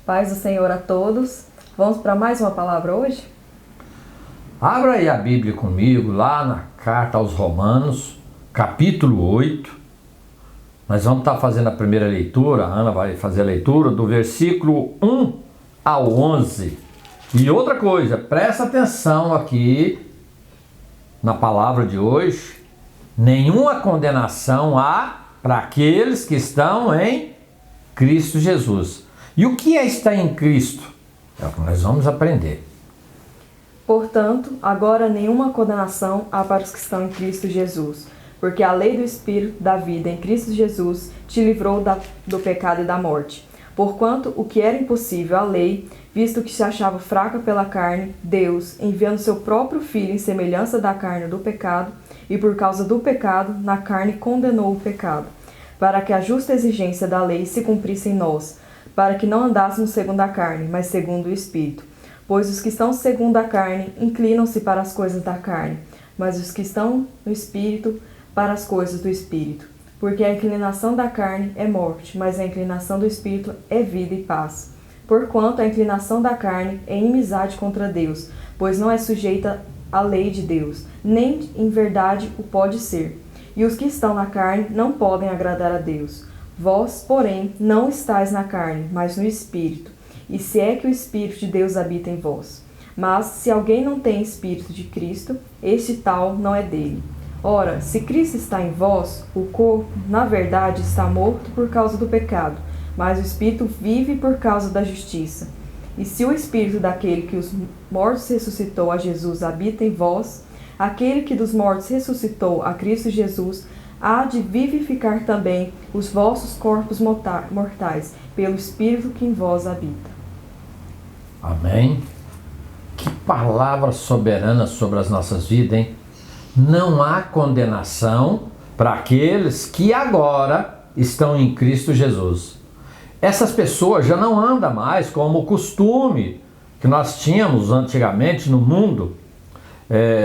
Paz do Senhor a todos. Vamos para mais uma palavra hoje? Abra aí a Bíblia comigo, lá na carta aos Romanos, capítulo 8. Nós vamos estar fazendo a primeira leitura, a Ana vai fazer a leitura do versículo 1 ao 11. E outra coisa, presta atenção aqui na palavra de hoje. Nenhuma condenação há para aqueles que estão em Cristo Jesus. E o que é estar em Cristo? É o que nós vamos aprender. Portanto, agora nenhuma condenação há para os que estão em Cristo Jesus, porque a lei do Espírito da vida em Cristo Jesus te livrou do pecado e da morte. Porquanto o que era impossível à lei, visto que se achava fraca pela carne, Deus, enviando seu próprio Filho em semelhança da carne do pecado, e por causa do pecado, na carne condenou o pecado, para que a justa exigência da lei se cumprisse em nós, para que não andássemos segundo a carne, mas segundo o Espírito. Pois os que estão segundo a carne inclinam-se para as coisas da carne, mas os que estão no Espírito para as coisas do Espírito. Porque a inclinação da carne é morte, mas a inclinação do Espírito é vida e paz. Porquanto a inclinação da carne é inimizade contra Deus, pois não é sujeita à lei de Deus, nem em verdade o pode ser. E os que estão na carne não podem agradar a Deus. Vós, porém, não estáis na carne, mas no Espírito, e se é que o Espírito de Deus habita em vós. Mas, se alguém não tem Espírito de Cristo, este tal não é dele. Ora, se Cristo está em vós, o corpo, na verdade, está morto por causa do pecado, mas o Espírito vive por causa da justiça. E se o Espírito daquele que os mortos ressuscitou a Jesus habita em vós, aquele que dos mortos ressuscitou a Cristo Jesus há de vivificar também os vossos corpos mortais, pelo Espírito que em vós habita. Amém? Que palavra soberana sobre as nossas vidas, hein? Não há condenação para aqueles que agora estão em Cristo Jesus. Essas pessoas já não andam mais como o costume que nós tínhamos antigamente no mundo.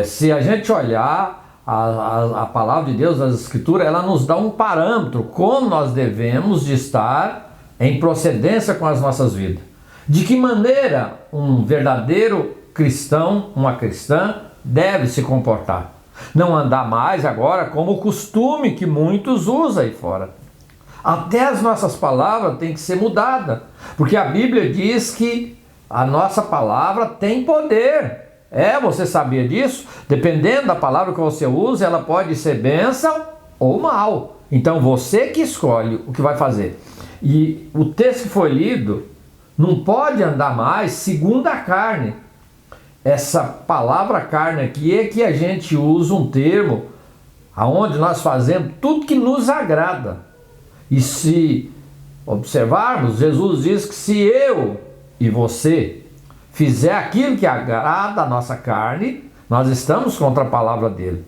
Se a gente olhar a palavra de Deus, as Escrituras, ela nos dá um parâmetro como nós devemos de estar em procedência com as nossas vidas. De que maneira um verdadeiro cristão, uma cristã, deve se comportar. Não andar mais agora como o costume que muitos usam aí fora. Até as nossas palavras têm que ser mudadas, porque a Bíblia diz que a nossa palavra tem poder. Você sabia disso? Dependendo da palavra que você usa, ela pode ser bênção ou mal. Então você que escolhe o que vai fazer. E o texto que foi lido não pode andar mais segundo a carne. Essa palavra carne aqui é que a gente usa um termo onde nós fazemos tudo que nos agrada. E se observarmos, Jesus diz que se eu e você fizer aquilo que agrada a nossa carne, nós estamos contra a palavra dele.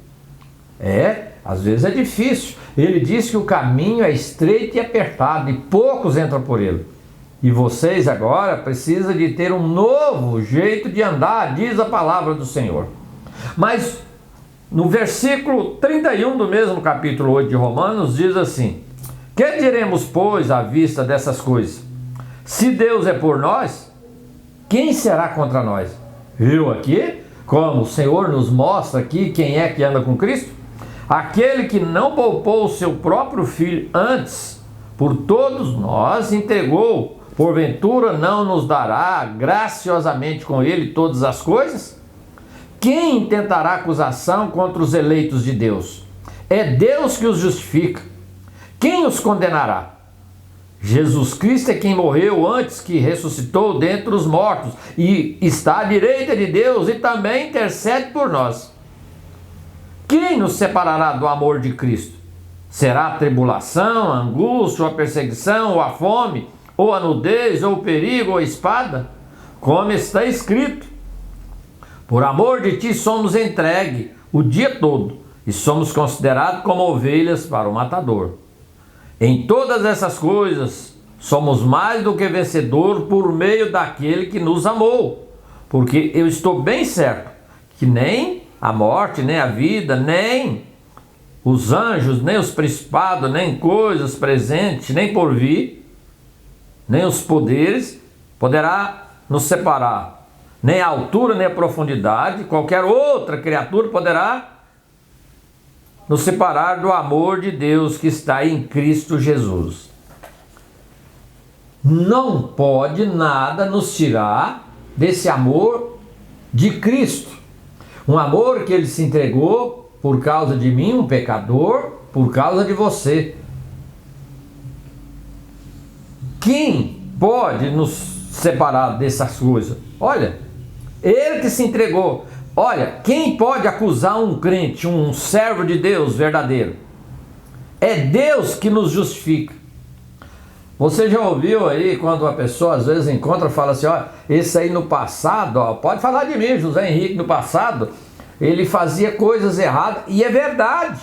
Às vezes é difícil. Ele diz que o caminho é estreito e apertado e poucos entram por ele. E vocês agora precisam de ter um novo jeito de andar, diz a palavra do Senhor. Mas no versículo 31 do mesmo capítulo 8 de Romanos diz assim: que diremos, pois, à vista dessas coisas? Se Deus é por nós, quem será contra nós? Eu aqui, como o Senhor nos mostra aqui quem é que anda com Cristo? Aquele que não poupou o seu próprio Filho, antes, por todos nós, entregou, porventura não nos dará graciosamente com ele todas as coisas? Quem intentará acusação contra os eleitos de Deus? É Deus que os justifica. Quem os condenará? Jesus Cristo é quem morreu antes, que ressuscitou dentre os mortos e está à direita de Deus e também intercede por nós. Quem nos separará do amor de Cristo? Será a tribulação, a angústia, ou a perseguição, ou a fome, ou a nudez, ou o perigo, ou a espada? Como está escrito: por amor de ti somos entregues o dia todo e somos considerados como ovelhas para o matador. Em todas essas coisas, somos mais do que vencedor por meio daquele que nos amou. Porque eu estou bem certo que nem a morte, nem a vida, nem os anjos, nem os principados, nem coisas presentes, nem por vir, nem os poderes, poderá nos separar, nem a altura, nem a profundidade, qualquer outra criatura poderá nos separar do amor de Deus que está em Cristo Jesus. Não pode nada nos tirar desse amor de Cristo. Um amor que Ele se entregou por causa de mim, um pecador, por causa de você. Quem pode nos separar dessas coisas? Olha, Ele que se entregou. Olha, quem pode acusar um crente, um servo de Deus verdadeiro? É Deus que nos justifica. Você já ouviu aí quando uma pessoa às vezes encontra e fala assim, ó, esse aí no passado, ó, pode falar de mim, José Henrique, no passado, ele fazia coisas erradas, e é verdade.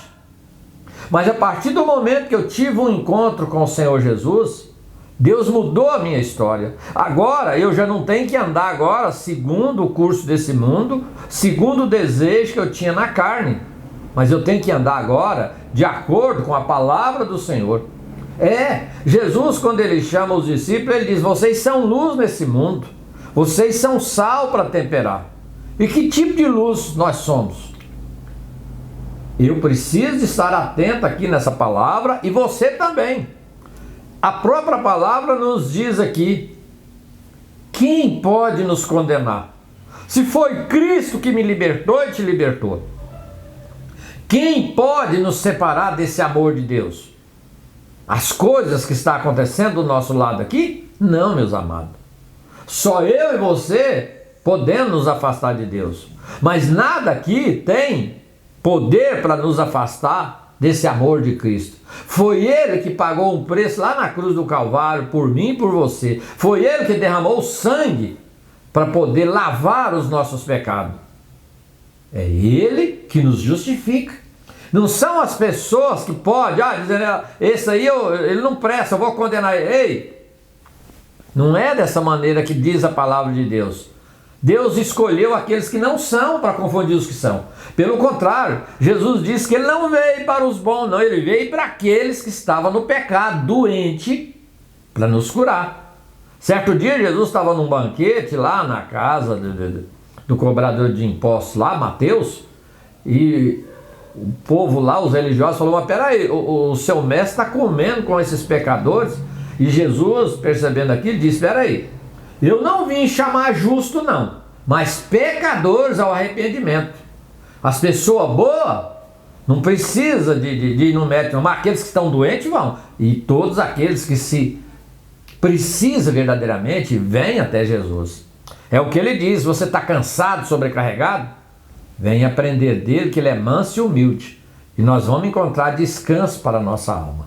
Mas a partir do momento que eu tive um encontro com o Senhor Jesus, Deus mudou a minha história. Agora eu já não tenho que andar agora segundo o curso desse mundo, segundo o desejo que eu tinha na carne, mas eu tenho que andar agora de acordo com a palavra do Senhor. Jesus, quando Ele chama os discípulos, Ele diz, vocês são luz nesse mundo, vocês são sal para temperar. E que tipo de luz nós somos? Eu preciso estar atento aqui nessa palavra, e você também. A própria palavra nos diz aqui, quem pode nos condenar? Se foi Cristo que me libertou e te libertou. Quem pode nos separar desse amor de Deus? As coisas que estão acontecendo do nosso lado aqui? Não, meus amados. Só eu e você podemos nos afastar de Deus. Mas nada aqui tem poder para nos afastar desse amor de Cristo. Foi Ele que pagou um preço lá na cruz do Calvário por mim e por você. Foi Ele que derramou sangue para poder lavar os nossos pecados. É Ele que nos justifica. Não são as pessoas que podem, dizer, esse aí ele não presta, eu vou condenar ele. Ei, não é dessa maneira que diz a palavra de Deus. Deus escolheu aqueles que não são para confundir os que são. Pelo contrário, Jesus disse que Ele não veio para os bons, não. Ele veio para aqueles que estavam no pecado, doente, para nos curar. Certo dia, Jesus estava num banquete lá na casa do cobrador de impostos lá, Mateus, e o povo lá, os religiosos, falou, mas peraí, o seu mestre está comendo com esses pecadores. E Jesus, percebendo aquilo, disse, peraí, eu não vim chamar justo não, mas pecadores ao arrependimento. As pessoas boas não precisam de ir no médico, mas aqueles que estão doentes vão. E todos aqueles que se precisam verdadeiramente, vêm até Jesus. É o que Ele diz, você está cansado, sobrecarregado? Vem aprender dele, que Ele é manso e humilde. E nós vamos encontrar descanso para a nossa alma.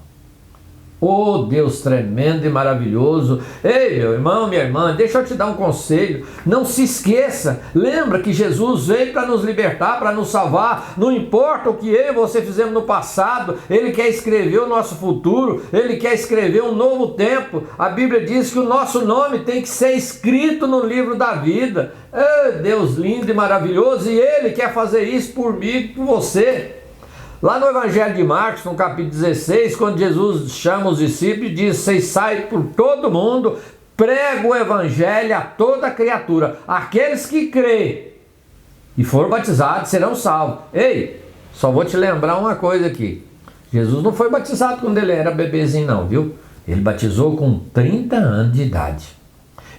Oh, Deus tremendo e maravilhoso. Ei, meu irmão, minha irmã, deixa eu te dar um conselho. Não se esqueça, lembra que Jesus veio para nos libertar, para nos salvar. Não importa o que eu e você fizemos no passado, Ele quer escrever o nosso futuro, Ele quer escrever um novo tempo. A Bíblia diz que o nosso nome tem que ser escrito no livro da vida. Deus lindo e maravilhoso, e Ele quer fazer isso por mim e por você. Lá no Evangelho de Marcos, no capítulo 16, quando Jesus chama os discípulos e diz, vocês saem por todo mundo, pregam o Evangelho a toda criatura. Aqueles que creem e foram batizados serão salvos. Ei, só vou te lembrar uma coisa aqui. Jesus não foi batizado quando ele era bebezinho não, viu? Ele batizou com 30 anos de idade.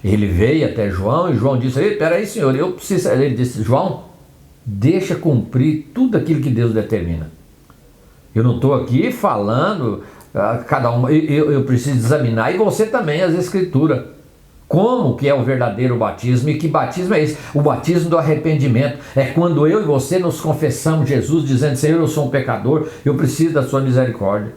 Ele veio até João e João disse, ei, peraí senhor, eu preciso... Ele disse, João, deixa cumprir tudo aquilo que Deus determina. Eu não estou aqui falando, cada um, eu preciso examinar, e você também, as Escrituras. Como que é o verdadeiro batismo, e que batismo é esse? O batismo do arrependimento. É quando eu e você nos confessamos Jesus, dizendo, Senhor, eu sou um pecador, eu preciso da sua misericórdia.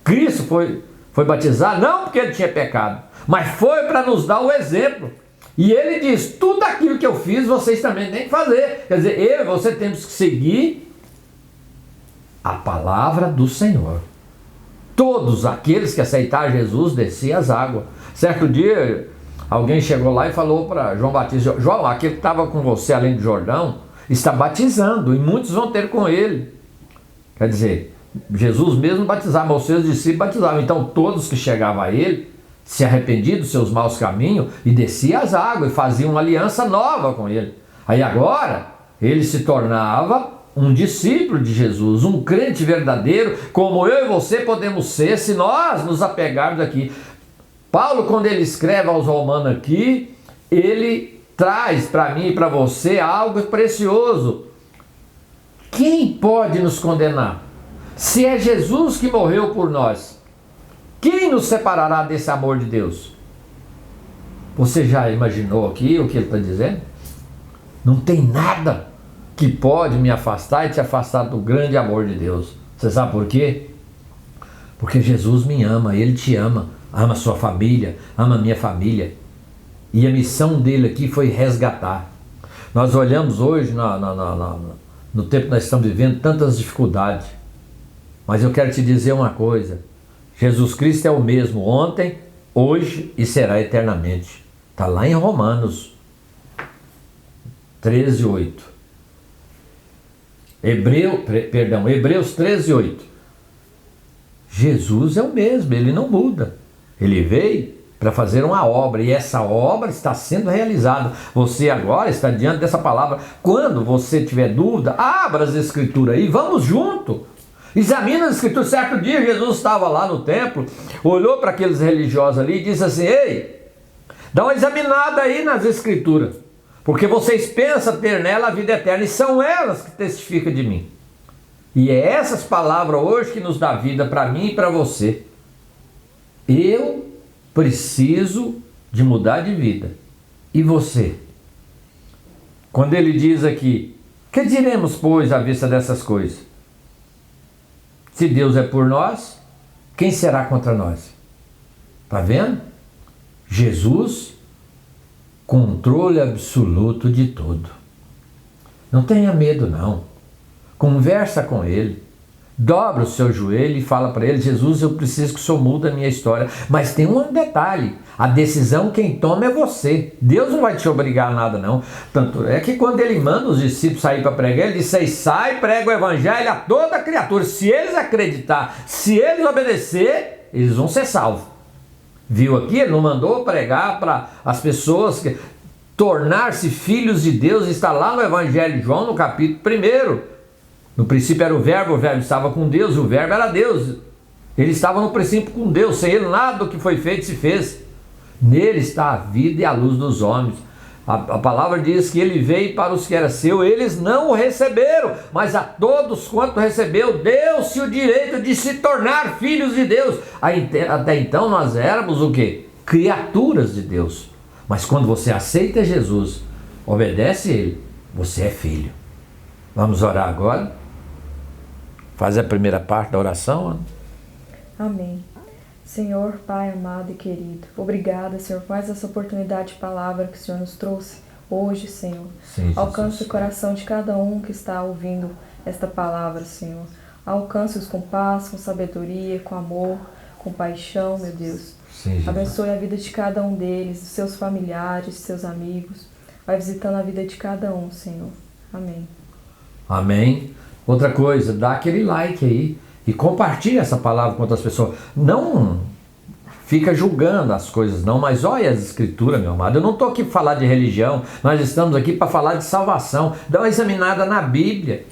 Cristo foi batizado, não porque ele tinha pecado, mas foi para nos dar o exemplo. E ele diz, tudo aquilo que eu fiz, vocês também têm que fazer. Quer dizer, eu e você temos que seguir a palavra do Senhor. Todos aqueles que aceitaram Jesus desciam as águas. Certo dia, alguém chegou lá e falou para João Batista, João, aquele que estava com você além do Jordão, está batizando, e muitos vão ter com ele. Quer dizer, Jesus mesmo batizava, mas os seus discípulos batizavam. Então todos que chegavam a ele se arrependia dos seus maus caminhos e descia as águas e fazia uma aliança nova com ele. Aí agora ele se tornava um discípulo de Jesus, um crente verdadeiro, como eu e você podemos ser se nós nos apegarmos aqui. Paulo, quando ele escreve aos Romanos aqui, ele traz para mim e para você algo precioso. Quem pode nos condenar? Se é Jesus que morreu por nós, quem nos separará desse amor de Deus? Você já imaginou aqui o que ele está dizendo? Não tem nada que pode me afastar e te afastar do grande amor de Deus. Você sabe por quê? Porque Jesus me ama, Ele te ama, ama a sua família, ama a minha família. E a missão dele aqui foi resgatar. Nós olhamos hoje, no tempo que nós estamos vivendo, tantas dificuldades. Mas eu quero te dizer uma coisa. Jesus Cristo é o mesmo ontem, hoje e será eternamente. Está lá em Romanos 13:8. Hebreus 13:8. Jesus é o mesmo, ele não muda. Ele veio para fazer uma obra e essa obra está sendo realizada. Você agora está diante dessa palavra. Quando você tiver dúvida, abra as escrituras aí, vamos junto. Examina as escrituras. Certo dia Jesus estava lá no templo, olhou para aqueles religiosos ali e disse assim: ei, dá uma examinada aí nas escrituras, porque vocês pensam ter nela a vida eterna, e são elas que testificam de mim. E é essas palavras hoje que nos dá vida para mim e para você. Eu preciso de mudar de vida. E você? Quando ele diz aqui: que diremos, pois, à vista dessas coisas? Se Deus é por nós, quem será contra nós? Está vendo? Jesus, controle absoluto de tudo. Não tenha medo não. Conversa com Ele. Dobra o seu joelho e fala para Ele: Jesus, eu preciso que o Senhor mude a minha história. Mas tem um detalhe: a decisão quem toma é você. Deus não vai te obrigar a nada não. Tanto é que quando Ele manda os discípulos sair para pregar, Ele diz: sai, prega o evangelho a toda criatura. Se eles acreditar, se eles obedecer, eles vão ser salvos. Viu aqui? Ele não mandou pregar para as pessoas que tornar-se filhos de Deus. Está lá no Evangelho de João, no capítulo 1. No princípio era o verbo estava com Deus, o verbo era Deus. Ele estava no princípio com Deus, sem ele nada do que foi feito se fez. Nele está a vida e a luz dos homens. A palavra diz que ele veio para os que era seu, eles não o receberam, mas a todos quanto recebeu, deu-se o direito de se tornar filhos de Deus. Até então nós éramos o quê? Criaturas de Deus. Mas quando você aceita Jesus, obedece a Ele, você é filho. Vamos orar agora? Faz a primeira parte da oração. Amém. Senhor, Pai amado e querido, obrigada, Senhor, por mais essa oportunidade de palavra que o Senhor nos trouxe hoje, Senhor. Sim, alcance o coração de cada um que está ouvindo esta palavra, Senhor. Alcance-os com paz, com sabedoria, com amor, com paixão, meu Deus. Sim, abençoe a vida de cada um deles, dos seus familiares, dos seus amigos. Vai visitando a vida de cada um, Senhor. Amém. Amém. Outra coisa, dá aquele like aí e compartilha essa palavra com outras pessoas. Não fica julgando as coisas não, mas olha as escrituras, meu amado. Eu não estou aqui para falar de religião, nós estamos aqui para falar de salvação. Dá uma examinada na Bíblia.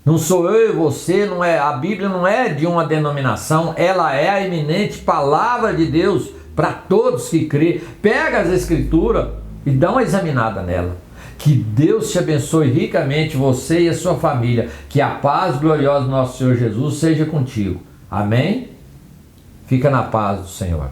Não sou eu e você, não é, a Bíblia não é de uma denominação, ela é a eminente palavra de Deus para todos que crê. Pega as escrituras e dá uma examinada nela. Que Deus te abençoe ricamente, você e a sua família. Que a paz gloriosa do nosso Senhor Jesus seja contigo. Amém? Fica na paz do Senhor.